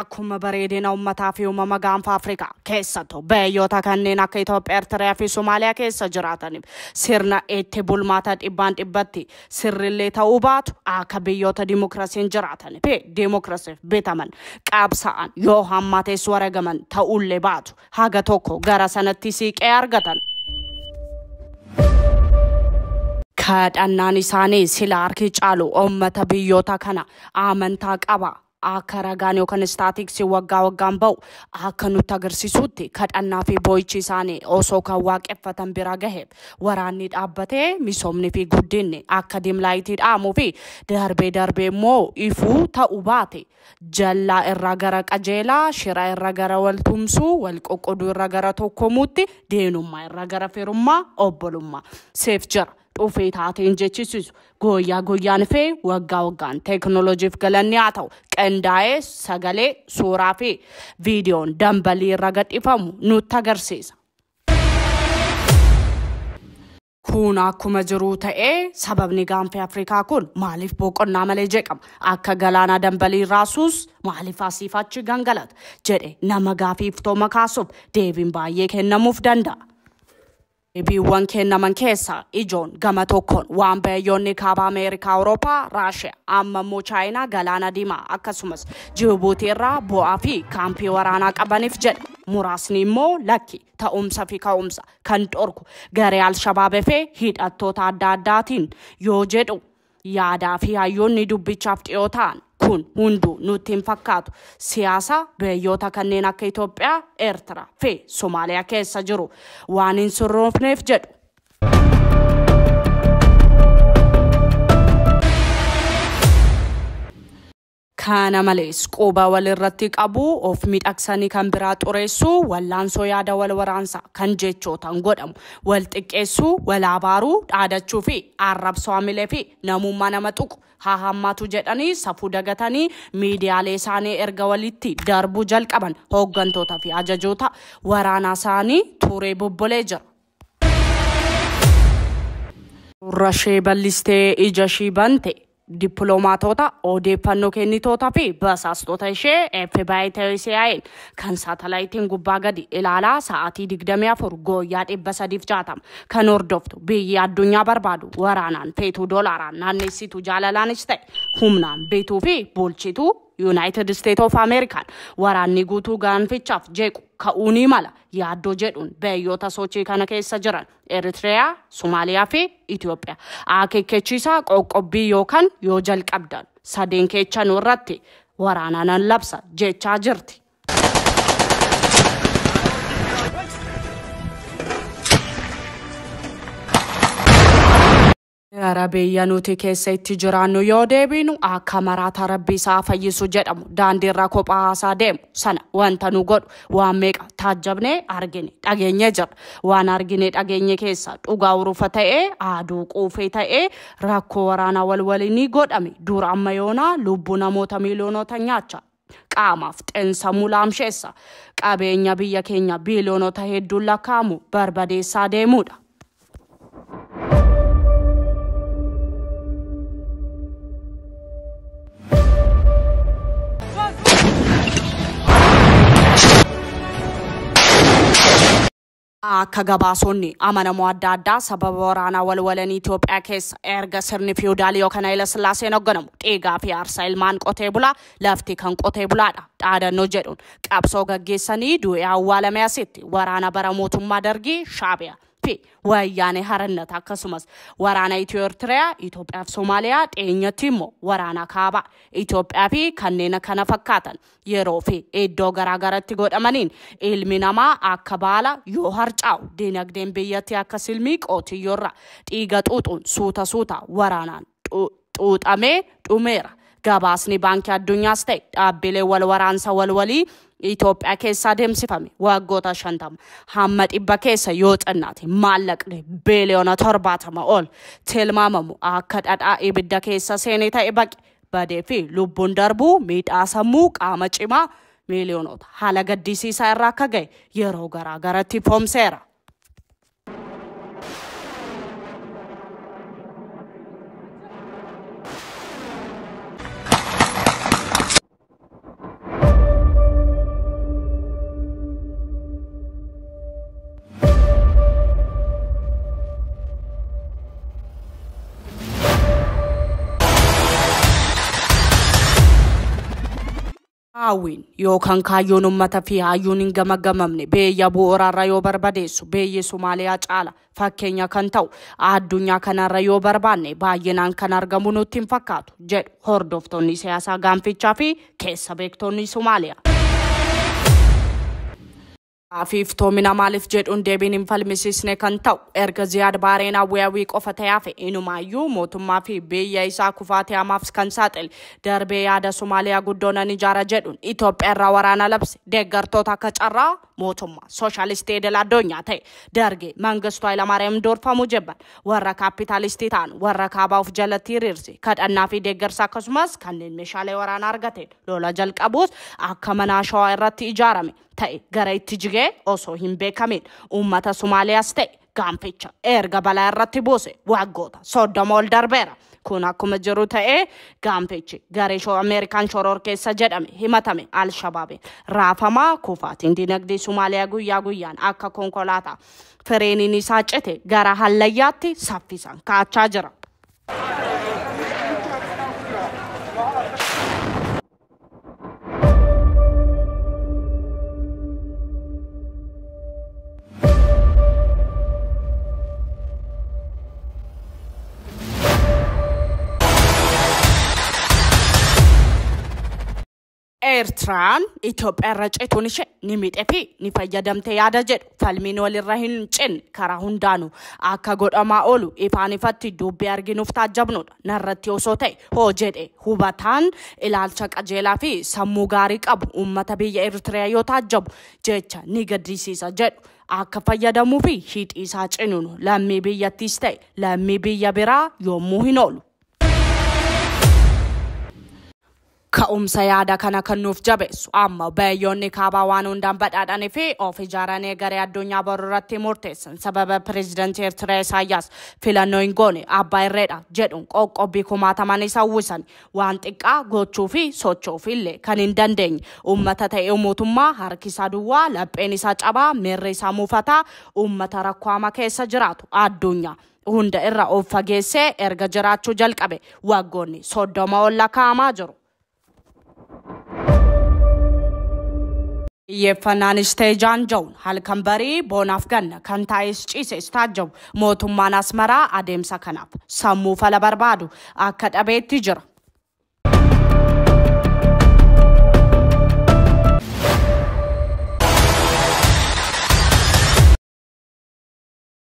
akkuma bareedina uummataa fi uumama gaanfa Afrikaa keessattuu biyyoota kanneen akka Itoophiyaa, Eertiraa fi Somaaliyaa keessa jiraataniif sirna itti bulmaata dhibbaan dhibbatti sirrillee ta'uu baatu akka biyyoota dimokiraasiin jiraataniif dimokiraasiif bitaman qabsa'an yoo hammaatees waragaman ta'ullee baatu haga tokko gara sanatti siiqee argatan. Kadhannaan isaanii sila harki caalu uummata biyyoota kana amantaa qaba. Akka ragaan yookaan staatiksii waggaa waggaan ba'u akka nutti agarsiisutti kadhannaa fi boo'ichi isaanii osoo kan waaqeffatan bira gaheef waraanni dhaabbatee misoomni fi guddinni akka dimlaayitii dhaamuu fi darbee immoo ifuu ta'uu baate jallaa irraa gara qajeelaa, shira irraa gara waltumsuu, wal qoqqooduu irraa gara tokkomuutti, deenummaa irraa gara firummaa, obbolummaa seef jira. Dhufee taateen jechisiisu guyyaa guyyaan fi waggaa waggaan teekinooloojiif galanni haa ta'u qindaa'ee sagalee suuraa fi viidiyoon dambalii irra gadhiifamu nutti agarsiisa. Kun akkuma jiru ta'ee sababni gaanfa Afrikaa kun maaliif boqonnaa malee jeeqama akka galaana dambalii raasuus maaliif asiif achi gangalata jedhe nama gaafiif tooma kaasuuf deebiin baay'ee kennamuuf danda'a. Deebiiwwan kennaman keessa ijoon gama tokkoon waan biyyoonni kaaba Ameerikaa, Awurooppaa, Raashiyaa amma immoo Chaayinaa galaana diimaa akkasumas Jibuutii irraa bu'aa fi kaampii waraanaa qabaniif jedha. Muraasni immoo lakki ta'umsa fi ka'umsa kan dhorku garee Alshabaab fi hidhattoota adda addaatiin yoo jedhu yaadaa fi hayyoonni dubbichaaf dhiyoo ta'an. Kun hunduu nutti hin fakkaatu siyaasa biyyoota kanneen akka Itoophiyaa, Eertiraa fi Somaaliyaa keessa jiru waan hin sirroofneef jedhu. Kana malees quba walirratti qabu of miidhagsanii kan biraa xureessuu wallaansoo yaada wal waraansaa kan jechootaan godhamu wal xiqqeessuu wal abaaruu dhaadachuu fi arrabsoo hamilee fi namummaa nama tuqu haa hammaatu jedhanii safuu dagatanii miidiyaalee isaanii erga walitti darbuu jalqaban hooggantoota fi ajajoota waraanaa isaanii turee bobbolee jira. Rashee ballistee ija shii bante. Dippiloomaatota odeeffannoo kennitoota fi basaastota ishee FBI TCIA'n kan saatalaayitiin gubbaa gadi ilaalaa sa'aatii 24 guyyaa 360 kan hordoftu biyyi addunyaa barbaadu waraanaan feetuu doolaaraan naanneessitu jaalalaanis ta'e humnaan beetuu fi bulchituu United States of America waraanni guutuu gaanfichaaf jeequ ka'uuni mala yaaddoo jedhuun biyyoota sochii kana keessa jiran Eritrea, Somaaliyaa fi Itoophiyaa akeekkachiisaa qoqqobbii yookaan yoo jalqabdan sadeen keechanuu irratti waraanaan labsa jechaa jirti. Rabbiya nuti keessa itti jiraannu yoo deebinu akka maraata rabbii isaa fayyisu jedhamu daandii irra kophaa haasaa deemu sana wanta nu godhu waan meeqa taajjabnee argine dhageenye jira waan argine dhageenye keessa dhugaa urufa ta'ee aaduu quufee ta'ee rakkoo waraanaa walwaliinii godhame dura amma yoonaa lubbuu namoota miiliyoonota nyaachaa qaamaaf xeensamuu laamsheessa qabeenya biyya keenya biiliyoonota hedduun lakkaa'amu barbadeessaa deemuudha. Akka gabaasonni amanamoo adda addaa sababa waraanaa walwalanii Itoophiyaa keessa erga sirni fiiwudaalii yookaan Haayile Sillaaseen hoogganamu dhiigaa fi aarsaa ilmaan qotee bulaa lafti kan qotee bulaadha dhaadannoo jedhuun qabsoo gaggeessanii du'ee awwaalame asitti waraana bara mootummaa Dargii Shaabiyaa fi wayyaanee harannat akkasumas waraana Itoophiyaa, Itoophiyaa fi Somaaliyaa dhiyeenyatti immoo waraana kaaba Itoophiyaa fi kanneen kana fakkaatan yeroo fi iddoo garaagaratti godhamaniin ilmi namaa akka baala yoo harcaa'u dinagdeen biyyatti akka silmii qootiyyoorra dhiiga xuuxuun suuta waraanaan xuuxamee dhumeera. Gabaasni baankii addunyaas ta'e dhaabbilee wal waraansa walwalii Itoophiyaa keessa deemsifame waggoota 50 hamma 100 keessa yoo xinnaate maallaqni biiliyoona 70 ol tilmaamamu akka dhadhaa ibidda keessa seenee ta'e baqe badee fi lubbuun darbuu miidhaa sammuu qaama cimaa miiliyoonota haala gaddisiisaa irraa akka ga'e yeroo garaagaratti foomseera. hawwiin yookaan kaayyoon uummata fi hayyuun hin gamagamamne biyya bu'uurarra yoo barbadeessu biyyi Somaaliyaa caala fakkeenya kan ta'u addunyaa kanarra yoo barbaanne baay'inaan kan argamu nutti hin fakkaatu jedhu hordoftoonni siyaasaa gaanfichaa fi keessa beektonni Somaaliyaa. Afiftoomina maaliif jedhuun deebiin hin falmisiisne kan ta'u erga Ziyaad Baareen awwaawii qofa ta'aafe inumaayyuu mootummaa fi biyya isaa kufaatee hamaaf kan saaxile darbee yaada Somaaliyaa guddoonan ijaara jedhuun Itoophiyaa irraa waraana labse deeggartoota akka carraa mootummaa sooshaalistii idil addunyaa ta'e dargee Mangistuu Hayilamaariyaam doorfamuu jibban warra kaapitaalistii ta'an warra kaabaa of jalatti hiriirse kadhannaa fi deeggarsa akkasumas kanneen meeshaalee waraanaa argateen lola jalqabuus akka mana Shawaa irratti ijaarame ta'e gara itti jigee osoo hin beekamin uummata Somaaliyaas ta'e gaanficha erga balaa irratti buuse waggoota 30 ol darbeera. Kun akkuma jiru ta'e gaanfichi garee Ameerikaan shoror keessa jedhame himatame Al-Shabaabin raafamaa kufaatiin dinagdee Somaaliyaa guyyaa guyyaan akka konkolaataa fireeniin isaa cite gara hallayyaatti saffisaan kaachaa jira. Eertiraan Itoophiyaa irra cituun ishee ni miidhee fi ni fayyadamte yaada jedhu falmiin walirra hin cinne karaa hundaanuu akka godhamaa oolu ifaan ifatti dubbii arginuuf taajjabnudha. Narratti osoo ta'e hoo jedhe hubataan ilaalcha qajeelaa fi sammuu gaarii qabu uummata biyya Eertiriyaa yoo taajjabu jecha ni gaddisiisa jedhu akka fayyadamuu fi hidhii isaa cinuun lammii biyyattiis ta'e lammii biyya biraa yommuu hin oolu. Ka'umsa yaada kana kan nuuf jabeessu amma biyyoonni kaabaa waan hundaan badhaadhanii fi of ijaaranii garee addunyaa boru irratti murteessan sababa pireezidantii Eertiraa Isaayyaas filannoo hin goone abbaa irreedha jedhuun qoqqobbii kumaataman isa uwwisan waan xiqqaa gochuu fi socho'uuf illee kan hin dandeenye uummata ta'ee mootummaa harki isaa duwwaa lapheen isaa cabaa miirri isaa muufataa uummata rakkoo hamaa keessa jiraatu addunyaa hunda irra of fageessee erga jiraachuu jalqabe waggoonni 30 ol lakkaa'amaa jiru. Yeffannaan isteejaan jawun halkan barii boonaaf ganna kan taa'es ciise istaajjabu mootummaan Asmaraa adeemsa kanaaf sammuu fala barbaadu akka dhabeetti jira.